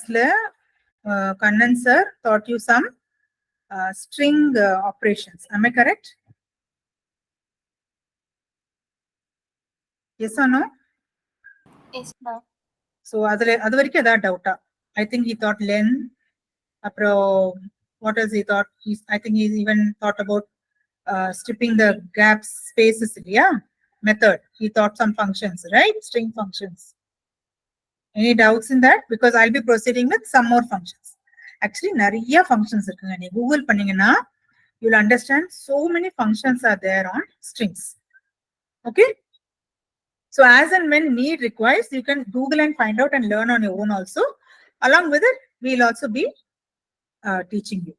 classல Kannan sir taught you some string operations. Am I correct? Yes or no? Yes, ma'am. So அது வரைக்கும் ஏதாவது டவுட்டா? I think he thought len. அப்புறம் what else he thought? I think he even thought about stripping the gaps, spaces, yeah, method. He thought some functions, right? String functions. Any doubts in that? Because I'll be proceeding with some more functions. Actually, நிறைய functions இருக்குங்க. நீ Google பண்ணீங்கன்னா you'll understand so many functions are there on strings. Okay? So as and when need requires, you can Google and find out and learn on your own also. Along with it, we'll also be teaching you.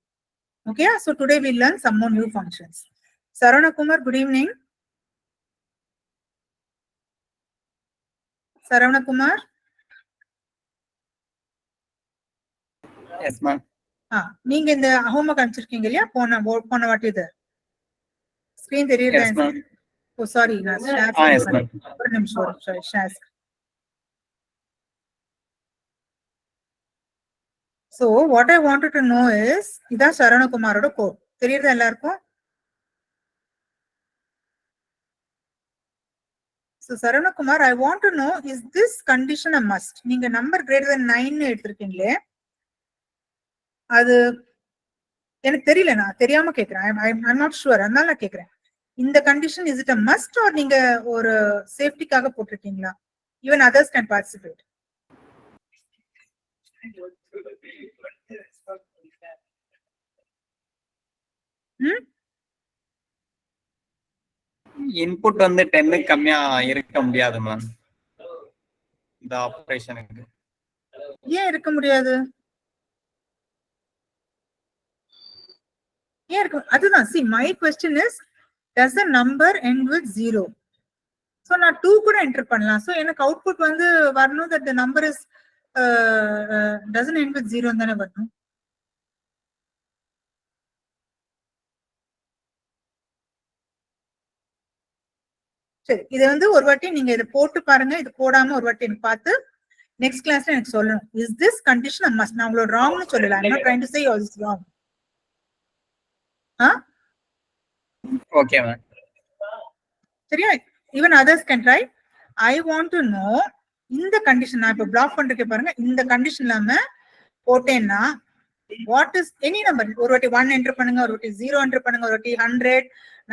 Okay, so today we'll learn some more new functions. Saravana Kumar, good evening. Saravana Kumar. Yes, ma'am. நீங்க இந்த homework அனுப்பிச்சிருக்கீங்க இல்லையா? போன வாட்டி இது screen தெரியுதா? Yes, ma'am. Oh, sorry, நான் share Yes, ma'am. ஒரு நிமிஷம், sorry, share. So what I wanted to know is, இதான் சரவண குமாரோட கோட். தெரியுதா எல்லாருக்கும்? So Saravana Kumar, I want to know, is this condition a must? நீங்க number greater than 9 எடுத்திருக்கீங்களே, அது எனக்கு தெரியல, நான் தெரியாம கேக்குறேன். I'm not sure, அதனால நான் கேக்குறேன். இந்த condition, is it a must or நீங்க ஒரு சேஃப்டிக்காக போட்டிருக்கீங்களா? Even others can participate. Input வந்து 10 கம்மியா இருக்க முடியாது மேம் இந்த ஆபரேஷனுக்கு. ஏன் இருக்க முடியாது? ஏன் இருக்கு? அதுதான், see, my question is, does the number end with 0? So நான் 2 கூட என்டர் பண்ணலாம். So எனக்கு அவுட்புட் வந்து வரணும் that the number is doesn't end with 0 தானே வரணும். சரி, இது வந்து ஒரு வாட்டி நீங்க இதை போட்டு பாருங்க, இது போடாம ஒரு வாட்டி எனக்கு பார்த்து நெக்ஸ்ட் கிளாஸ்ல எனக்கு சொல்லணும். Is this condition a must? நான் உங்களோட ராங்னு சொல்லல. I'm not trying to say yours is wrong. Okay, ma'am. சரியா? even others can try. I want to know, இந்த கண்டிஷன் நான் இப்ப பிளாக் பண்றேன் பாருங்க, இந்த கண்டிஷன் இல்லாம போட்டேன்னா what is any number? ஒரு வாட்டி 1 என்டர் பண்ணுங்க, ஒரு வாட்டி 0 என்டர் பண்ணுங்க, ஒரு வாட்டி 100,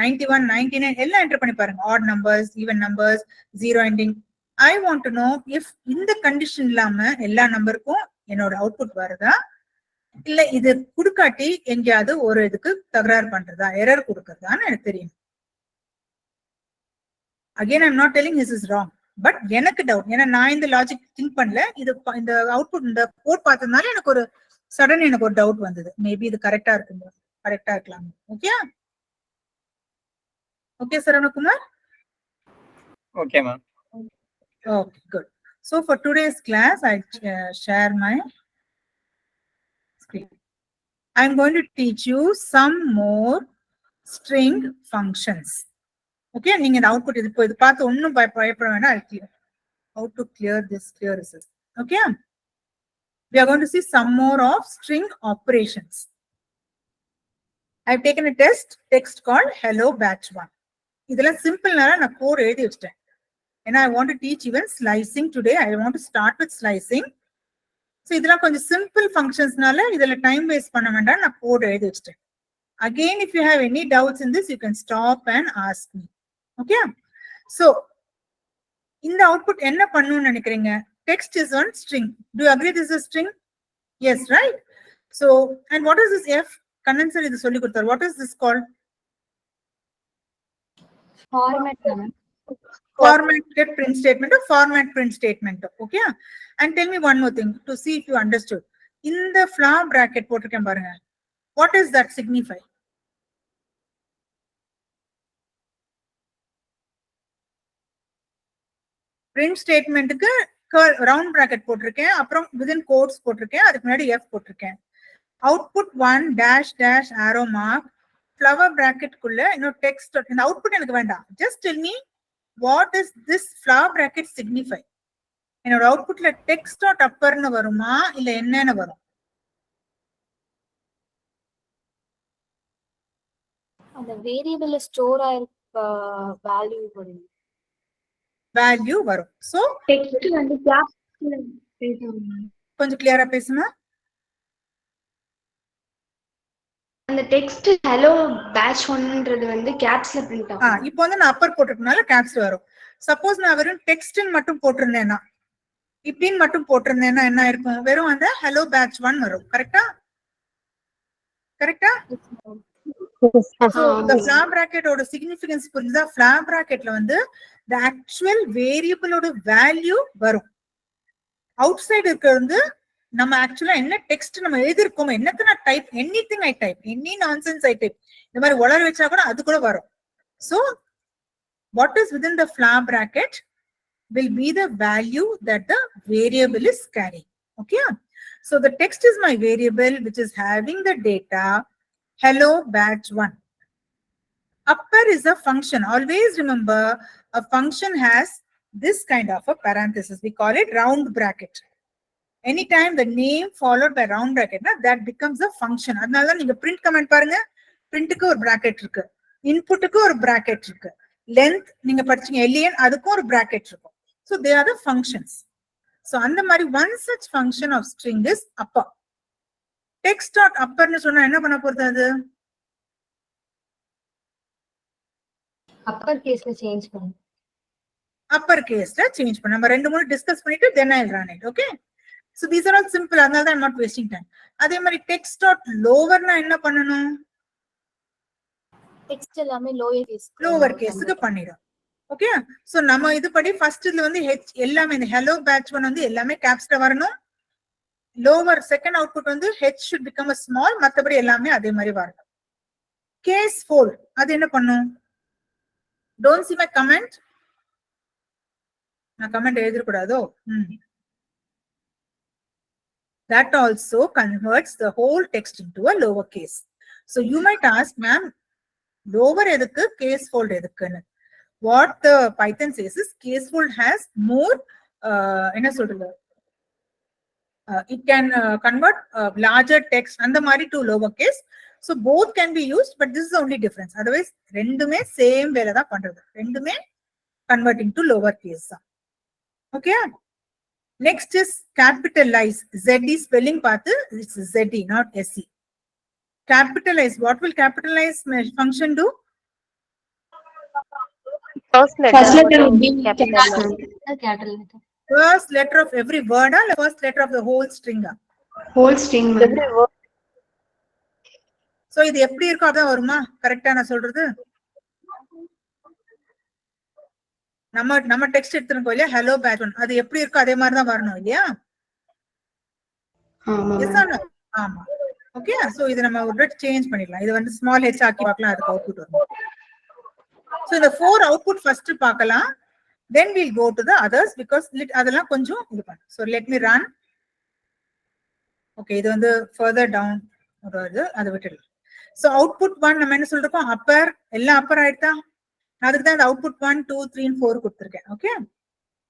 91, 99 எல்லாம் என்டர் பண்ணி பாருங்க. odd numbers, even numbers, 0 ending. I want to know if இந்த கண்டிஷன் இல்லாம எல்லா நம்பருக்கும் என்னோட அவுட்புட் வருதா, இல்ல இது குடுக்காட்டி எங்கேயாவது ஒரு இதுக்கு தகராறு பண்றதா, எரர் கொடுக்கறதான்னு எனக்கு தெரியும். Again, I'm not telling this is wrong, but எனக்கு டவுட். ஏன்னா நான் இந்த லாஜிக் திங்க் பண்ணல, இது இந்த அவுட்புட் இந்த கோட் பார்த்ததுனால எனக்கு ஒரு சடன் எனக்கு ஒரு டவுட் வந்தது. மேபி இது கரெக்டா இருக்குங்க, கரெக்டா இருக்கலாம். Okay okay Saravanakumar. Okay, ma'am. Okay, good. So for today's class, I share my screen. I'm going to teach you some more string functions. Okay, நீங்க இந்த அவுட்புட் இது பார்த்து ஒன்னும் பயப்பட வேண்டாம். How to clear this, clear this. Okay, we are going to see some more of string operations. I've taken a text called hello batch 1. இதெல்லாம் சிம்பிள்னால நான் code எழுதி வச்சிட்டேன். And I want to teach even slicing today. I want to start with slicing. So இதெல்லாம் கொஞ்சம் simple functionsனால இதெல்லாம் time waste பண்ண வேண்டாம், நான் கோட் எழுதி வச்சிட்டேன். Again, if you have any doubts in this, you can stop and ask me. Okay, so இந்த output என்ன பண்ணணும்னு நினைக்கிறீங்க? Text is on string. Do you agree this is a string? Yes, right? So, and what is this F? Kannan sir இது சொல்லி கொடுத்தார். What is this called? Format, ma'am. Formatted print statement or format print statement. Okay, and tell me one more thing to see if you understood. In the flower bracket போட்டிருக்கேன் பாருங்க, what does that signify? print statementக்கு round bracket போட்டிருக்கேன், அப்புறம் within quotes போட்டிருக்கேன், அதுக்கு முன்னாடி F போட்டிருக்கேன். output 1 dash dash arrow mark flower bracket குள்ள இன்னொரு text. இந்த output எனக்கு வேண்டாம். Just tell me, what does this flower bracket signify? என்னோட அவுட்புட்ல டெக்ஸ்ட் டாட் அப்பர்னு வருமா இல்ல என்னன்னு வரும்? அந்த வேரியபிள்ல ஸ்டோர் ஆயிருக்க வேல்யூ வரும். வேல்யூ வரும். சோ டெக்ஸ்ட் வந்து கேப்ஸ்ல பேசுவாங்க. கொஞ்சம் கிளியரா பேசுங்க. அந்த டெக்ஸ்ட் ஹலோ பேட்ச் 1ன்றது வந்து கேப்ஸ்ல பிரிண்ட் ஆகும். இப்போ வந்து நான் அப்பர் போட்டிருக்கனால கேப்ஸ்ல வரும். சப்போஸ் நான் வெறும் டெக்ஸ்ட்னு மட்டும் போட்டிருந்தேன்னா, இப்படின்னு மட்டும் போட்டிருந்தேன்னா என்ன இருக்கும்? வெறும் அந்த ஹலோ பேட்ச் 1 வரும். கரெக்டா? கரெக்டா? So the flag bracket ஓட significance புரிஞ்சுதா? flag bracketல வந்து the actual variable ஓட value வரும். outside இருக்கிறது வந்து நம்ம ஆக்சுவலா என்ன டெக்ஸ்ட் நம்ம எழுதிருக்கோம், என்னத்தை நான் type, anything I type, any nonsense I type, இந்த மாதிரி உளர வச்சா கூட அது கூட வரும். So what is within the flag bracket will be the value that the variable is carrying. Okay, so the text is my variable which is having the data hello batch 1. Upper is a function. Always remember a function has this kind of a parenthesis. We call it round bracket. Anytime the name followed by round bracket, that becomes a function. அதனால நீங்க print command பாருங்க, printக்கு ஒரு bracket இருக்கு, inputக்கு ஒரு bracket இருக்கு, length நீங்க படிச்சீங்க len அதுக்கும் ஒரு bracket இருக்கும். So they are the functions. So அந்த மாதிரி one such function of string is upper. Text dot upper னு சொன்னா என்ன பண்ண போறது? அது அப்பர் கேஸ்ல சேஞ்ச் பண்ணும். upper caseல change பண்ண நம்ம ரெண்டு மூணு டிஸ்கஸ் பண்ணிட்டு then I'll run it. Okay, so these are all simple. அதனால தான் I'm not wasting time. அதே மாதிரி text dot lower னா என்ன பண்ணணும்? டெக்ஸ்ட் எல்லாமே லோயர் கேஸ் lower caseக்கு பண்ணிடும். ஓகே, சோ நம்ம இது படி ஃபர்ஸ்ட் இதுல வந்து h எல்லாமே இந்த hello batch 1 வந்து எல்லாமே கேப்ஸ்ல வரணும். lower second output வந்து h should become a small, மத்தபடி எல்லாமே அதே மாதிரி வரணும். case fold அது என்ன பண்ணும்? don't see my comment. நான் comment எழுதிட கூடாதோ? That also converts the whole text into a lower case. So you might ask, ma'am, lower edukku case fold edukku? What the Python says is case fold has more enna solradhu, it can convert larger text and the mari to lower case. So both can be used, but this is the only difference. Otherwise rendume same vela da pandrathu, rendume converting to lower case. Okay, next is capitalize. Z spelling path, it's Z, not SE. Capitalize, what will capitalize function do? First First letter letter would be capital. கேட்டல் letter. First letter of every word or first letter of the whole string? whole string. Every word. So இது எப்படி இருக்கோ அதான் வருமா? கரெக்டா நான் சொல்றது? நம்ம டெக்ஸ்ட் எடுத்துருக்கோம் இல்லையா, ஹலோ பேட்ச் 1, அது எப்படி இருக்கோ அதே மாதிரி தான் வரணும் இல்லையா? ஆமா Yes or no? ஆமா. ஓகே, சோ இது நம்ம ஒரு bit சேஞ்ச் பண்ணிடலாம். இது வந்து ஸ்மால் h ஆக்கி பார்க்கலாம், அதுக்கு அவுட்புட் வரும். சோ இந்த 4 அவுட்புட் ஃபர்ஸ்ட் பார்க்கலாம், then we'll go to the others because அதெல்லாம் கொஞ்சம் இது பண்ணு. So let me run. Okay, இது வந்து further down வருது, அதை விட்டுடலாம். So output 1 நம்ம என்ன சொல்றோம்? அப்பர், எல்லாம் அப்பர் ஆயிட்டா, அதுக்கு தான் இந்த அவுட்புட் 1 2 3 4 கொடுத்திருக்கேன். ஓகே,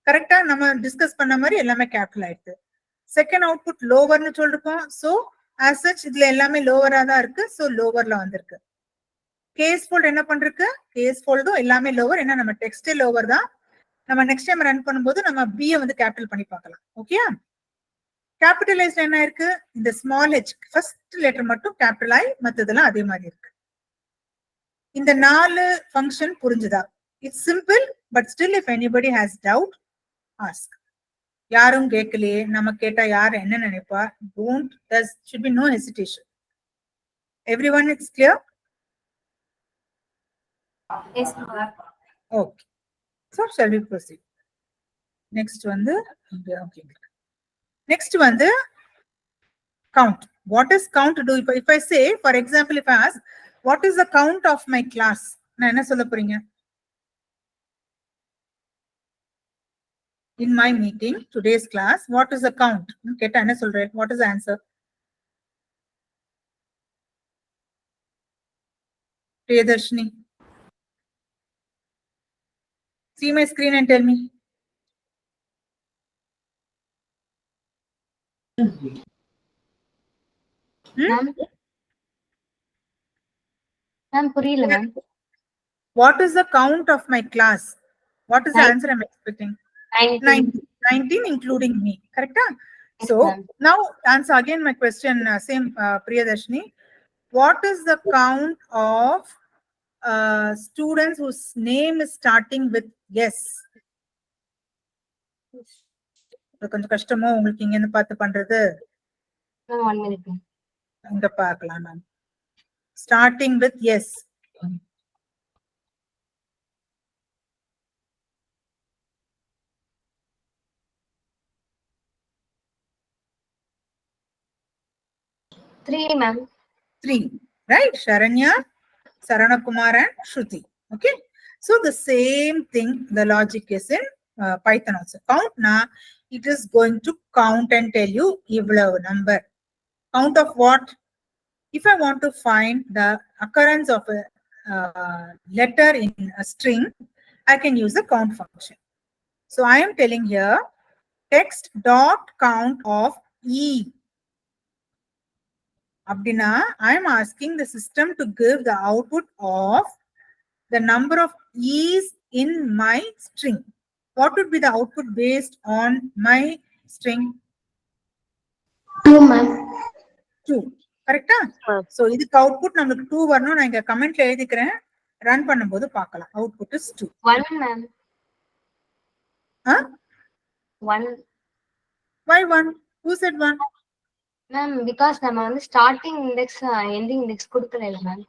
கரெக்டா நம்ம டிஸ்கஸ் பண்ண மாதிரி எல்லாமே கேபிட்டல் ஆயிடுது. செகண்ட் அவுட்புட் லோவர்னு சொல்லிருக்கோம். சோ as such இதுல எல்லாமே லோவரா தான் இருக்கு, சோ லோவர்ல வந்திருக்கு. கேஸ் ஃபோல்ட் என்ன பண்றது? கேஸ் ஃபோல்டும் எல்லாமே லோவர், ஏன்னா நம்ம டெக்ஸ்டே லோவர் தான். நம்ம நெக்ஸ்ட் டைம் ரன் பண்ணும்போது நம்ம b வந்து கேபிட்டல் பண்ணி பார்க்கலாம். ஓகே, கேபிட்டலைஸ்ட் என்ன இருக்கு? இந்த ஸ்மால் h ஃபர்ஸ்ட் லெட்டர் மட்டும் கேபிட்டல் ஆகி மத்ததெல்லாம் அதே மாதிரி இருக்கு. இந்த 4 ஃபங்க்ஷன் புரிஞ்சுதா? It's simple, but still if anybody has doubt ask. யாரும் கேட்கலையே, நம்ம கேட்டா யார் என்ன நினைப்பா? Don't, there should be no hesitation. Everyone it's clear? Yes, ma'am. Okay, so shall we proceed? Next வந்து okay. Next வந்து count. What is count do? If I say, for example, if I ask what is the count of my class, நான் என்ன சொல்ல போறீங்க? In my meeting, today's class, what is the count? கேட்டா என்ன சொல்றேன்? What is the answer? Priyadarshini, see my screen and tell me. Ma'am. Ma'am, புரியல ma'am. What is the count of my class? What is the Nine- answer I'm expecting? 19. 19 including me, correct? Yes, So ma'am. now answer again my question, same Priyadarshini. What is the count of students whose name is starting with yes? இது கொஞ்சம் கஷ்டமோ உங்களுக்கு இங்க இருந்து பார்த்து பண்றது? Ma'am, 1 minute ma'am. இங்க பார்க்கலாம் ma'am. Starting with yes. Three, ma'am. 3, right? Sharanya, Saranakumar and Shruti. Okay. So the same thing, the logic is in Python also. Count na, it is going to count and tell you ivlav number. Count of what? If I want to find the occurrence of a letter in a string, I can use the count function. So I am telling here text dot count of E. Abdina, I am asking the system to give the output of the number of E's in my string. What would be the output based on my string? 2 ma'am. 2. Correct? So இதுக்கு output நமக்கு 2 வரணும். நான் இங்க கமெண்ட்ல எழுதிக்கிறேன். Run பண்ணும்போது பார்க்கலாம். Output is 2. 1, ma'am. Huh? 1. Why 1? Who said 1? Ma'am, because நம்ம வந்து starting index, ending index கொடுக்கல இல்ல ma'am.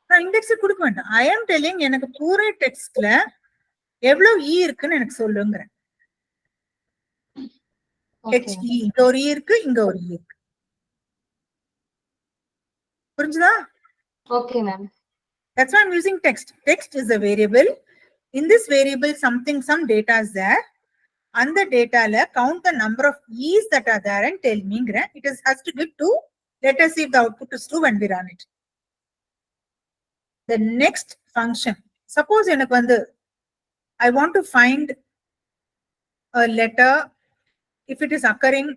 நான் இண்டெக்ஸ் கொடுக்க வேண்டாம். I am telling எனக்கு பூரே டெக்ஸ்ட்ல எவ்வளவு E இருக்குன்னு எனக்கு சொல்லுங்கறேன். Okay. HE இங்க ஒரு E இருக்கு, இங்க ஒரு E இருக்கு. புரிஞ்சுதா? Okay, ma'am. That's why I'm using text. Text is a variable. In this variable, some data is there. And the data la count the number of E's that are there and tell me. It has to give 2. Let us see if the output is 2 when we run it. The next function. Suppose I want to find a letter if it is occurring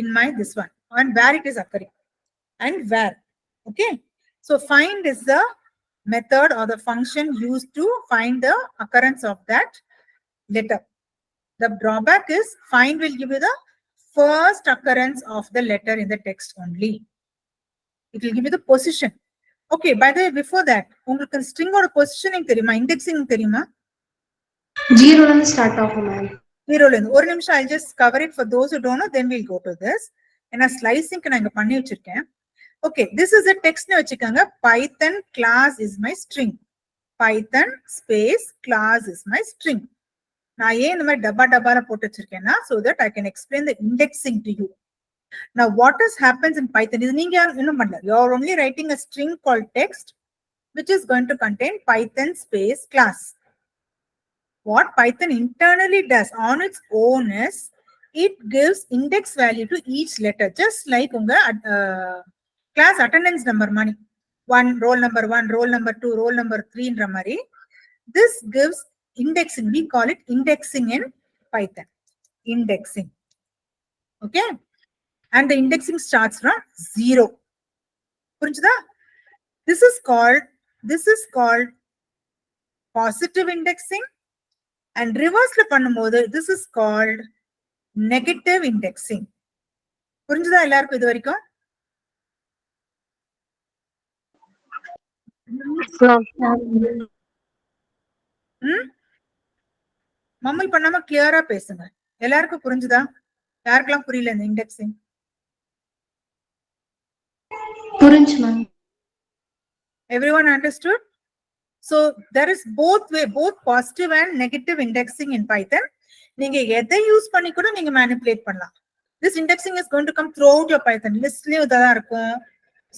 in my this one and where it is occurring and where. Okay. So find is the method or the function used to find the occurrence of that letter. The drawback is find will give you the first occurrence of the letter in the text only. It will give you the position. Okay, by the way, before that, உங்களுக்கு string ஓட positioning தெரியுமா? Indexing தெரியுமா? 0 ல இருந்து start ஆகும் ma'am. 0 ல இருந்து. ஒரு நிமிஷம் I'll just cover it for those who don't know, then we'll go to this. ஏன்னா ஸ்லைசிங்க்கு நான் இங்க பண்ணி வச்சிருக்கேன். Okay, this is a text னு வச்சுக்கோங்க. Python class is my string. Python space class is my string. நான் ஏன் இந்த மாதிரி டப்பால போட்டு வச்சிருக்கேன்னா so that I can explain the indexing to you. Now what happens in Python இது நீங்க இன்னும் பண்ணல. You are only writing a string called text which is going to contain Python space class. What Python internally does on its own is it gives index value to each letter, just like unga class attendance number money. 1, roll number 1, roll number 2, roll number 3 in Ramari. This gives indexing. We call it indexing in Python. Indexing. Okay. And the indexing starts from 0. This is called positive indexing. And reverse la பண்ணும்போது this is called negative indexing. புரிஞ்சுதா எல்லாருக்கும் இது வரைக்கும்? மம்மல் பண்ணாம கிளியரா பேசுங்க. எல்லாருக்கும் புரிஞ்சுதா? யாருக்கெல்லாம் புரியல இந்த இண்டெக்ஸிங்? புரிஞ்சு ma'am. Everyone understood? So there is both positive and negative indexing in Python. நீங்க எதை யூஸ் பண்ணி கூட நீங்க manipulate பண்ணலாம். This indexing is going to come throughout your Python. Listலயும் இதா இருக்கும்.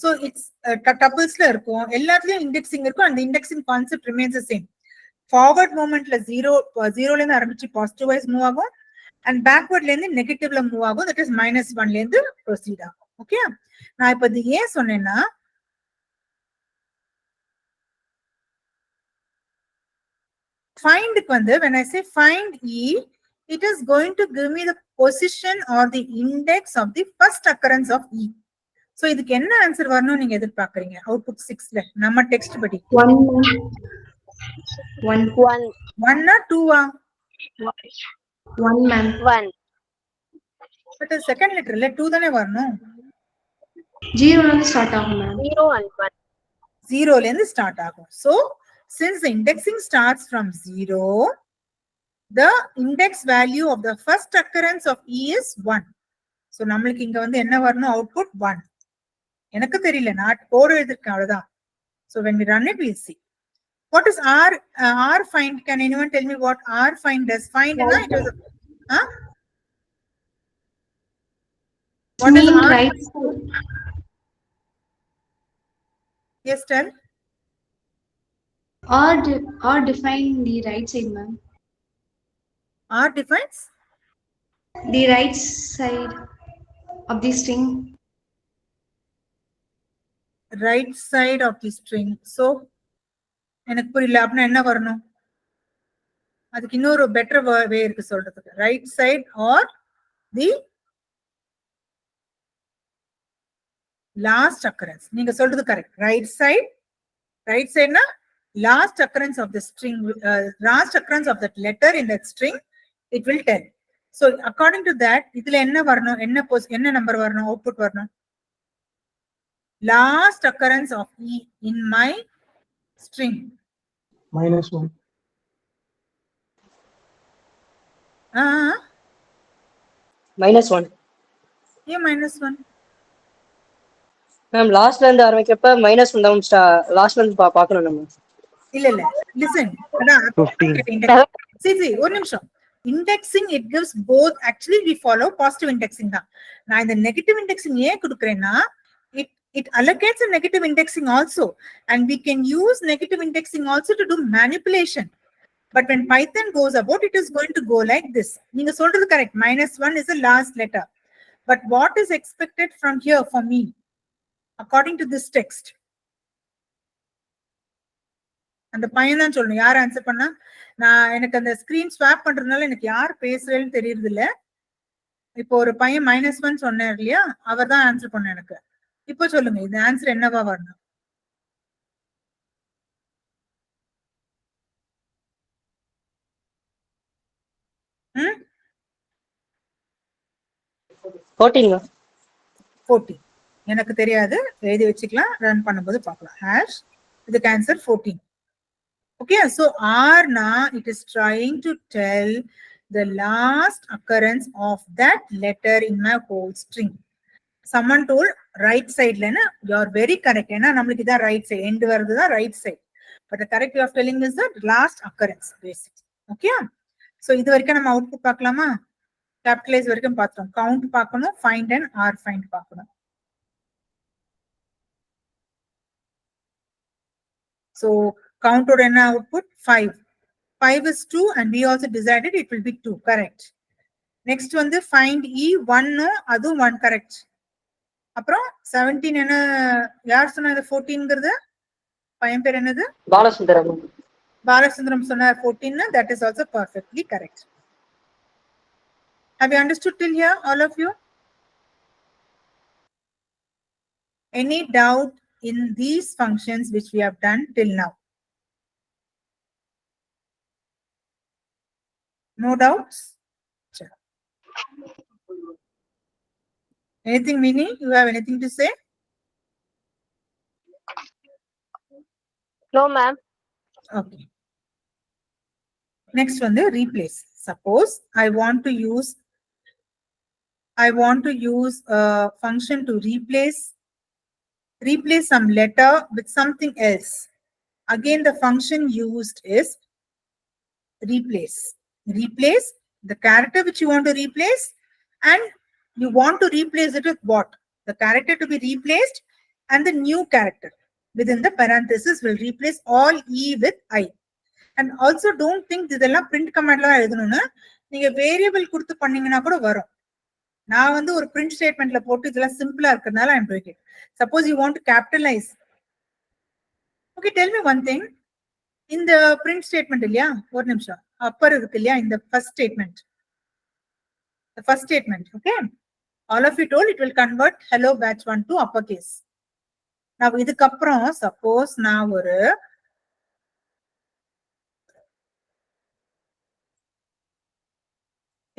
So it's tuples la இருக்கும். எல்லாத்துலயும் indexing இருக்கும் and the indexing concept remains the same. Forward movementல 0 ல இருந்து ஆரம்பிச்சு positive wise move ஆகும் and backwardல இருந்து negative ல move ஆகும். That is -1 ல இருந்து proceed ஆகும். Okay? நான் இப்ப இது ஏன் சொன்னேன்னா find when I say find E, it is going to give me the position or the index of the first occurrence of E. So இதுக்கு என்ன ஆன்சர் வரணும் நீங்க எதிர்பார்க்கறீங்க அவுட்புட் 6ல நம்ம டெக்ஸ்ட் படி 1 1 ஆ 2 ஆ 1 ma'am. பட் செகண்ட் லெட்டர்ல 2 தானே வரணும் 0 ல இருந்து ஸ்டார்ட் ஆகும் ma'am. 0 ல இருந்து ஸ்டார்ட் ஆகும் so since the indexing starts from 0 the index value of the first occurrence of E is 1 so நம்மளுக்கு இங்க வந்து என்ன வரணும் அவுட்புட் 1 எனக்கு தெரியல நான் கோட் எழுதிருக்கேன் அவ்வளவுதான் so when we run it we'll see what is r find can anyone tell me what r find does find na it was what is Mean r right side. yes tell Or define the right side ma'am. r defines The right side of the string. right side of the string so எனக்கு புரியல அப்படின்னா என்ன வரணும் அதுக்கு இன்னொரு better way இருக்கு சொல்றதுக்கு right side or the last occurrence நீங்க சொல்றது கரெக்ட் ரைட் சைட்னா last occurrence of the string last occurrence of that letter in that string it will tell so according to that இதுல என்ன வரணும் என்ன நம்பர் வரணும் அவுட்புட் வரணும் last occurrence of E in my string. -1. -1. Yeah, -1. Ma'am லாஸ்ட்ல இருந்து ஆரம்பிக்கிறப்ப -1 தான் லாஸ்ட்ல இருந்து பார்க்கணும் நம்ம இல்ல listen அதான் 15. see ஒரு நிமிஷம் indexing it gives both actually we follow positive indexing தான் நான் இந்த negative indexing ஏன் கொடுக்கிறேன்னா it allocates a negative indexing also and we can use negative indexing also to do manipulation but when Python goes about it is going to go like this நீங்க சொல்றது correct -1 is the last letter but what is expected from here for me according to this text அந்த பையன் தான் சொல்லணும் யார் answer பண்ணா நான் எனக்கு அந்த ஸ்கிரீன் ஸ்வாப் பண்றதுனால எனக்கு யார் பேசுறேன்னு தெரியுது இல்ல இப்போ ஒரு பையன் -1 சொன்னார் இல்லையா அவர் தான் ஆன்சர் பண்ண எனக்கு இப்போ சொல்லுங்க இந்த ஆன்சர் என்னவா வரணும் ம் 14 எனக்கு தெரியாது எழுதி வச்சுக்கலாம் ரன் பண்ணும்போது பார்க்கலாம் ஹேஷ் இதுக்கு answer 14 okay so r na it is trying to tell the last occurrence of that letter in my whole string someone told right side la na you are very correct ena namakku idha right side end varudhu da right side but the correct way of telling is the last occurrence basically okay so idu varaikum nam output paakalama capitalize varaikum paathom count paakanum find and r find paakanum so count or enna output 5 is 2 and we also decided it will be 2 correct next one the find E 1 no adu 1 correct அப்புறம் 17 என்ன யார் சொன்னது 14ங்கிறது பையன் பேர் என்னது பாலசுந்தரம் சொன்னார் 14 that is also perfectly correct have you understood till here all of you any doubt in these functions which we have done till now no doubts sure. Anything, Mini? You have anything to say? No, ma'am. Okay. Next one, the replace. Suppose I want to use a function to replace some letter with something else. Again, the function used is replace. Replace the character which you want to replace and you want to replace it with what? The character to be replaced and the new character within the parenthesis will replace all E with I. And also don't think இதெல்லாம் print command la எழுதணும்னா நீங்க variable கொடுத்து பண்ணீங்கன்னா கூட வரும் நான் வந்து ஒரு print statementல போட்டு இதெல்லாம் சிம்பிளா இருக்கறனால I am doing it. Suppose you want to capitalize. Okay, tell me one thing. In the print statement இல்லையா ஒரு நிமிஷம் upper இருக்கு இல்லையா இந்த first statement the first statement. Okay, all of you told it will convert hello batch 1 to uppercase. Now இதுக்கப்புறம் suppose நான் ஒரு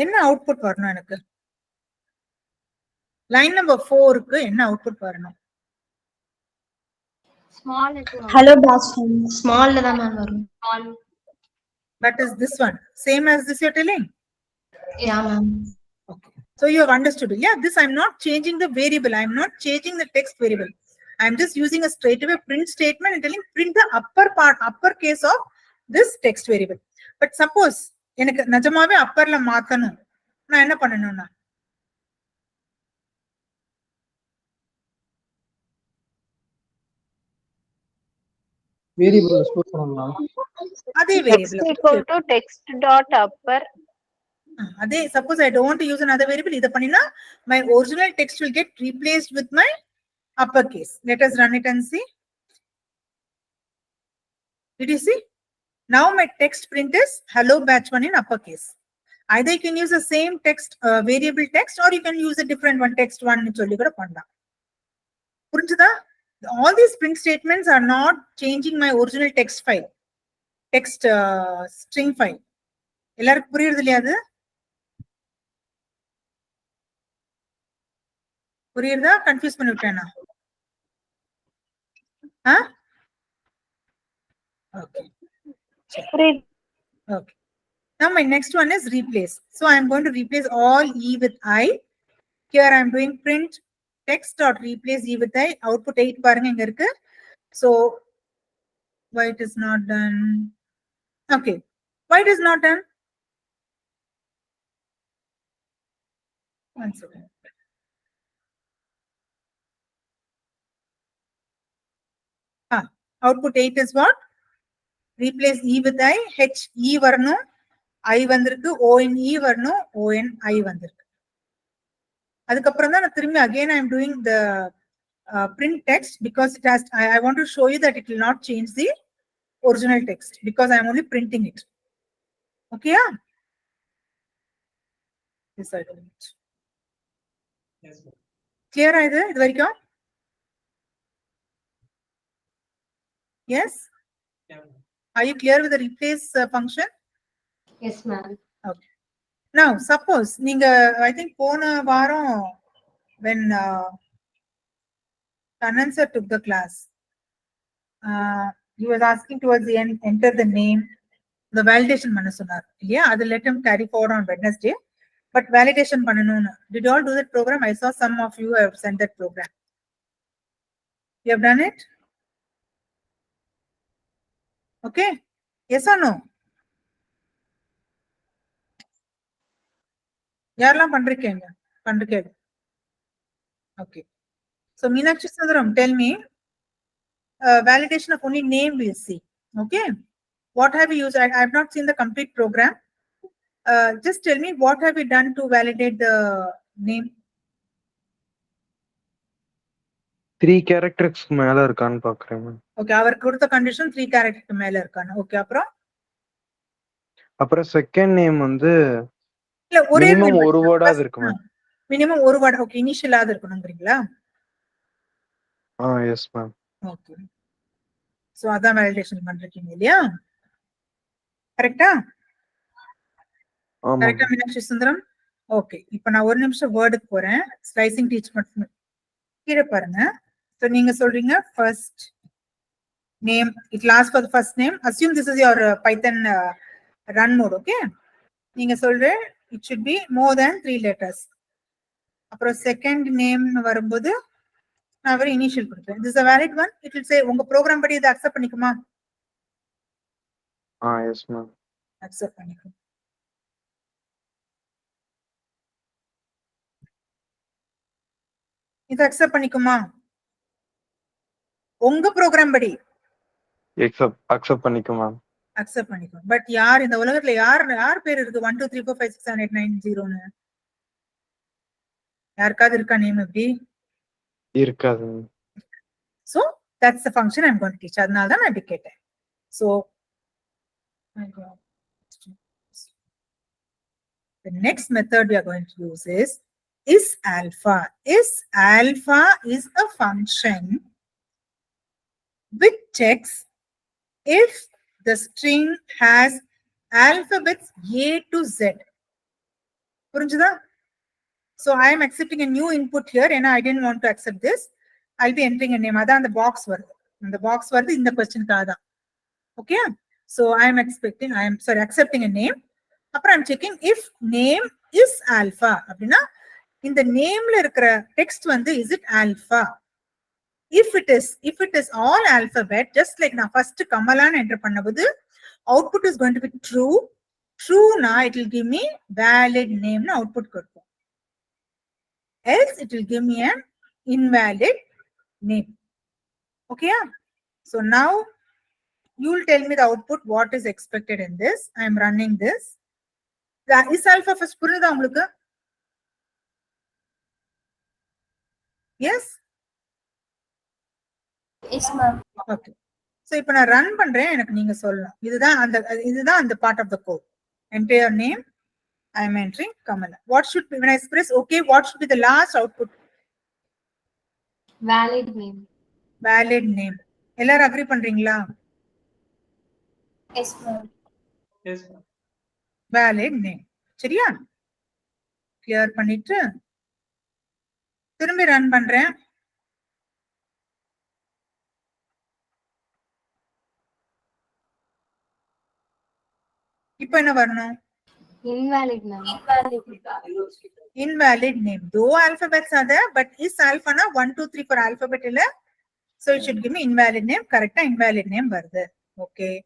என்ன அவுட்புட் வரணும் எனக்கு? லைன் நம்பர் 4க்கு என்ன அவுட்புட் வரணும்? Small letter. Hello batch one ஸ்மால்ல தான் மேம் வரும். Small. That is this one. Same as this you're telling? Yeah ma'am. Okay. So you have understood. Yeah, this I'm not changing the variable. I'm not changing the text variable. I'm just using a straightaway print statement and telling print the upper case of this text variable. But suppose எனக்கு நிஜமாவே அப்பர்ல மாத்தணும், நான் என்ன பண்ணணும்னா variable store பண்ணலாம். அதே Text variable equal to text dot upper. அதே suppose I don't want to use another variable, இத பண்ணினா my original text will get replaced with my uppercase. Let us run it and see. Did you see? Now my text print is hello batch 1 in uppercase. Either you can use the same text variable text, or you can use a different one, text 1 னு சொல்லி கூட பண்ணலாம். புரிஞ்சுதா? All these print statements are not changing my original text file, text string file. எல்லாருக்கும் புரியுது இல்லையா? அது புரியுதா? கன்ஃபியூஸ் பண்ணி விட்டேனா? Okay. Okay. Now my next one is replace. So I am going to replace all E with I. Here I am doing print text dot replace E with I. Output 8 பாருங்க இங்க இருக்கு. So why it is not done? Okay. Why it is not done? One second. Output 8 is what? Replace E with I. H E வரணும். I வந்திருக்கு. O N E வரணும். O N I வந்திருக்கு. அதுக்கப்புறம் தான் நான் திரும்பி again I am doing the print text because it has I want to show you that it will not change the original text because I am only printing it. Okay, yeah? Yes, I do it. Clear இது வரைக்கும்? Yes? Are you clear with the replace function? Yes, ma'am. Okay. Now, suppose நீங்க I think போன வாரம் when Kannan sir took the class, he was asking towards the end, enter the name, the validation பண்ண சொன்னார் இல்லையா? அது let him carry forward on Wednesday. But validation பண்ணணும்னு. Did you all do that program? I saw some of you have sent that program. You have done it? Okay. Yes or no? யாரெல்லாம் பண்றீங்க? பண்றீங்க. Okay. So Meenakshi Sundaram, tell me, validation of only name we'll see. Okay. What have you used? I have not seen the complete program. Just tell me what have you done to validate the name? 3 characters மேல இருக்கான்னு பாக்குறேன். Okay, அவர் கொடுத்த condition 3 character மேல இருக்கானு. Okay, அப்புறம் second name வந்து இல்ல ஒரே மினிமம் ஒரு வேர்டாவது இருக்குமா? மினிமம் ஒரு வேர்ட். ஓகே, இனிஷியலாவது இருக்கணும்ங்கறீங்களா? Yes ma'am. ஓகே. சோ அதான் வேலிடேஷன் பண்றீங்க இல்லையா? கரெக்ட்டா? ஆமா. கரெக்ட்டா மீனாட்சி சுந்தரம்? ஓகே. இப்போ நான் ஒரு நிமிஷம் வேர்டுக்கு போறேன். ஸ்லைசிங் டீச் பண்ண கீழ பாருங்க. சோ நீங்க சொல்றீங்க first name, it lasts for the first name. Assume this is your Python run mode, okay? நீங்க சொல்ற it should be more than 3 letters. அப்புறம் second name வரும்போது நான் ஒரு இனிஷியல் கொடுப்பேன். This is a valid one. It will say உங்க program படி இத அக்செப்ட் பண்ணிக்குமா? Yes ma'am. அக்செப்ட் பண்ணிக்கும். இத அக்செப்ட் பண்ணிக்குமா? உங்க ப்ரோக்ராம் படி அக்செப்ட் பண்ணிக்கும் மேம். அக்செப்ட் பண்ணிக்கும். பட் யார் இந்த உலகத்துல யார் பேர் இருக்கு 1 2 3 4 5 6 7 8 9 0ன்னு? யாருக்காவது இருக்கா நேம் எப்படி? இருக்காது. So that's the function I'm going to teach. அதனால தான் நான் இப்படி கேட்டேன். So The next method we are going to use is alpha. Is alpha is a function which checks if the string has alphabets A to Z. புரிஞ்சுதா? So I am accepting a new input here and I didn't want to accept this. I'll be entering a name. Adan the box வருது. The box வருது இந்த questionக்காக தான். Okay? So I am accepting a name. அப்புறம் I'm checking if name is alpha. அப்படின்னா இந்த நேம்ல இருக்கிற text வந்து is it alpha? If it is all alphabet, just like நான் first Kamalan enter பண்ணும்போது output is going to be true. True na it will give me valid name na output கொடுக்கும். Else it will give me an invalid name. Okay? So now you will tell me the output what is expected in this. I am running this. Is alpha first புரியுதா உங்களுக்கு? Yes? Yes, ma'am. Okay. So இப்போ நான் run பண்றேன் எனக்கு நீங்க சொல்லணும். இதுதான் அந்த part of the code. Enter your name. I am entering Kamala. What should be when I press OK? What should be the last output? Valid name. Valid name. எல்லாரும் agree பண்றீங்களா? Yes, ma'am. Valid name. சரியா? Clear பண்ணிட்டு திரும்பி run பண்றேன். இப்போ என்ன வரணும்? Invalid name. Invalid name. Though alphabets are there, but is alpha na 1, 2, 3 for alphabet illa? So it should give me invalid name. Correct? Invalid name varudhu. Okay.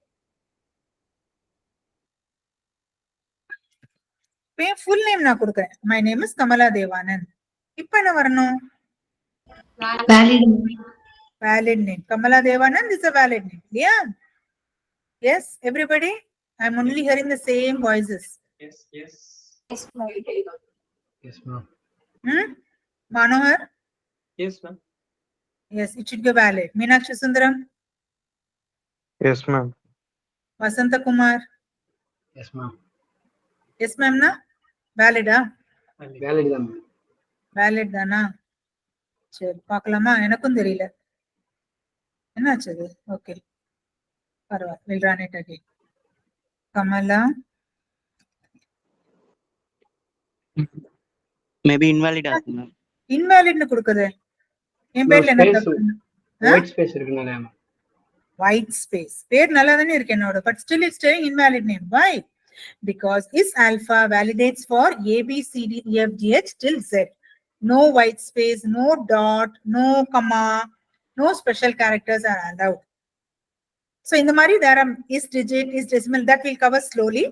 Full name na kudukuren. My name is Kamala Devanand. Ipo enna varanum? Valid name. Valid name. Kamala Devanand is a valid name. Yeah. Yes, everybody. I'm only hearing the same voices. Yes, ma'am. Yes, ma'am. Manohar? Yes, ma'am. Yes, it should be valid. Meenakshi Sundaram? Yes, ma'am. Vasanta Kumar? Yes, ma'am. Yes, ma'am na? Valid ah? Valid தான். Valid தானா? சரி பார்க்கலாமா? எனக்கும் தெரியல. என்னாச்சு அது? Okay. பரவாயில்ல. We'll run it again. Kamala. Maybe invalid ஆகும் மேம். Invalidனு கொடுக்குது. என் பேர்ல என்ன தப்பு? White space இருக்குனால. White space. பேர் நல்லா தானே இருக்கு என்னோட. But still it's saying invalid name. Why? Because is alpha validates for A, B, C, D, E, F, G, H till Z. No white space, no dot, no comma, no special characters are allowed. So in the mari there are is digit, is decimal, that will cover slowly.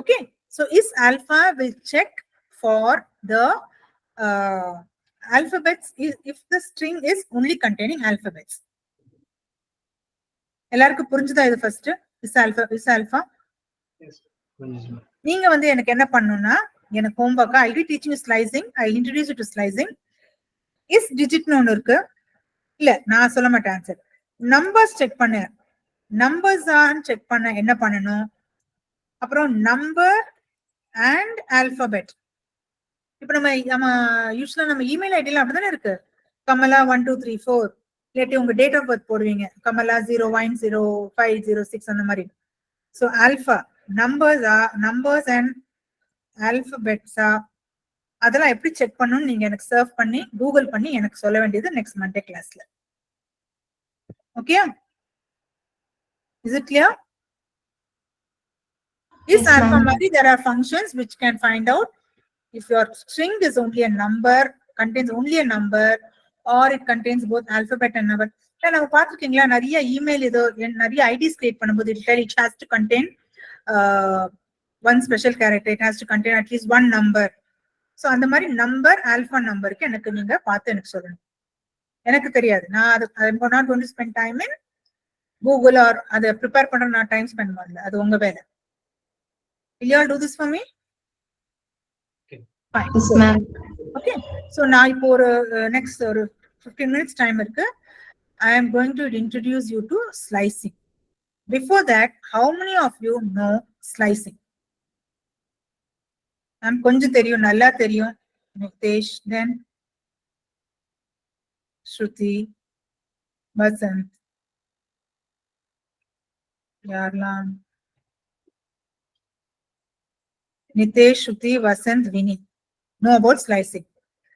Okay. So is alpha will check for the alphabets if the string is only containing alphabets. எல்லாருக்கும் புரிஞ்சுதா இது first? is alpha? Yes. புரிஞ்சுது. நீங்க வந்து எனக்கு என்ன பண்ணனும்னா எனக்கு ஹோம்வொர்க்கா I'll be teaching you slicing. I'll introduce you to slicing. is digit னு ஒன்னு இருக்கு. இல்ல நான் சொல்ல மாட்டேன் ஆன்சர். நம்பர்ஸ் செக் பண்ணு. நம்பர்ஸ் ஆன் செக் பண்ண என்ன பண்ணணும்? அப்புறம் நம்பர் அண்ட் ஆல்பபெட். இப்போ நம்ம யூஸ்வலா நம்ம இமெயில் ஐடில அப்படிதானே இருக்கு. கமலா 1 2 3 4 இல்லாட்டி உங்க டேட் ஆஃப் பர்த் போடுவீங்க. கமலா 010506 அந்த மாதிரி. ஸோ ஆல்பா நம்பர்ஸ் அண்ட் ஆல்பபெட்ஸா அதெல்லாம் எப்படி செக் பண்ணணும்னு நீங்க எனக்கு சர்வ் பண்ணி கூகுள் பண்ணி எனக்கு சொல்ல வேண்டியது நெக்ஸ்ட் மண்டே கிளாஸ்ல. Okay? Is it clear? Is alpha mari there are functions which can find out if your string is only a number, contains only a number, or it contains both alphabet and number. நம்ம பார்த்துருக்கீங்களா நிறைய email ஏதோ நிறைய IDs create பண்ணும்போது it has to contain one special character, it has to contain at least one number. So அந்த மாதிரி number alpha நம்பருக்கு எனக்கு நீங்க பார்த்து எனக்கு சொல்லணும். எனக்கு தெரியாது. நான் I'm not going to spend time in Google or அதை ப்ரிப்பேர் பண்ற நான் டைம் ஸ்பெண்ட் பண்ணல. அது உங்க வேலை. Will you all do this for me? Fine. Yes, ma'am. Okay. So now இப்போ ஒரு next ஒரு 15 minutes time இருக்கு. I am going to introduce you to slicing. Before that, how many of you know slicing? Ma'am கொஞ்சம் தெரியும், நல்லா தெரியும். நிதேஷ், தென் ஸ்ருதி, வசந்த், யாரெல்லாம்? Nitesh, Shruti, Vasant, Vinny know about slicing.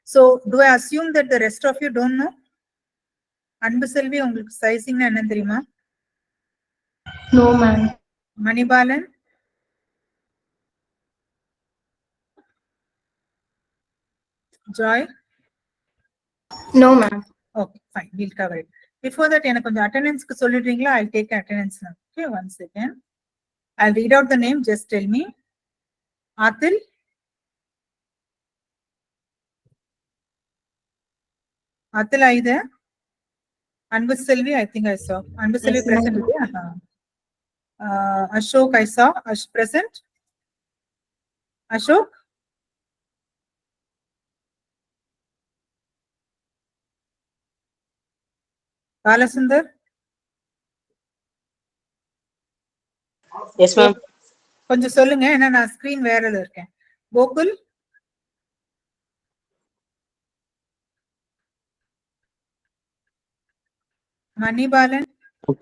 So, do I assume that the rest of you don't know? அன்பு செல்வி, உங்களுக்கு slicing என்ன தெரியுமா? No, ma'am. Manibalan, Joy? No, ma'am. Okay, fine, we'll cover it. Before that, எனக்கு கொஞ்சம் attendance க்கு சொல்லிடுறீங்களா? I'll take attendance now. Okay, one second. I'll read out the name, just tell me. Atil? Atil, are you there? Anbu Selvi, I think I saw. Anbu Selvi Yes, present. ma'am. Ashok, I saw. Present. Ashok? Balasundar? Yes ma'am. கொஞ்சம் சொல்லுங்க, ஏன்னா நான் screen வேற இதுல இருக்கேன். Gokul? Manibalan?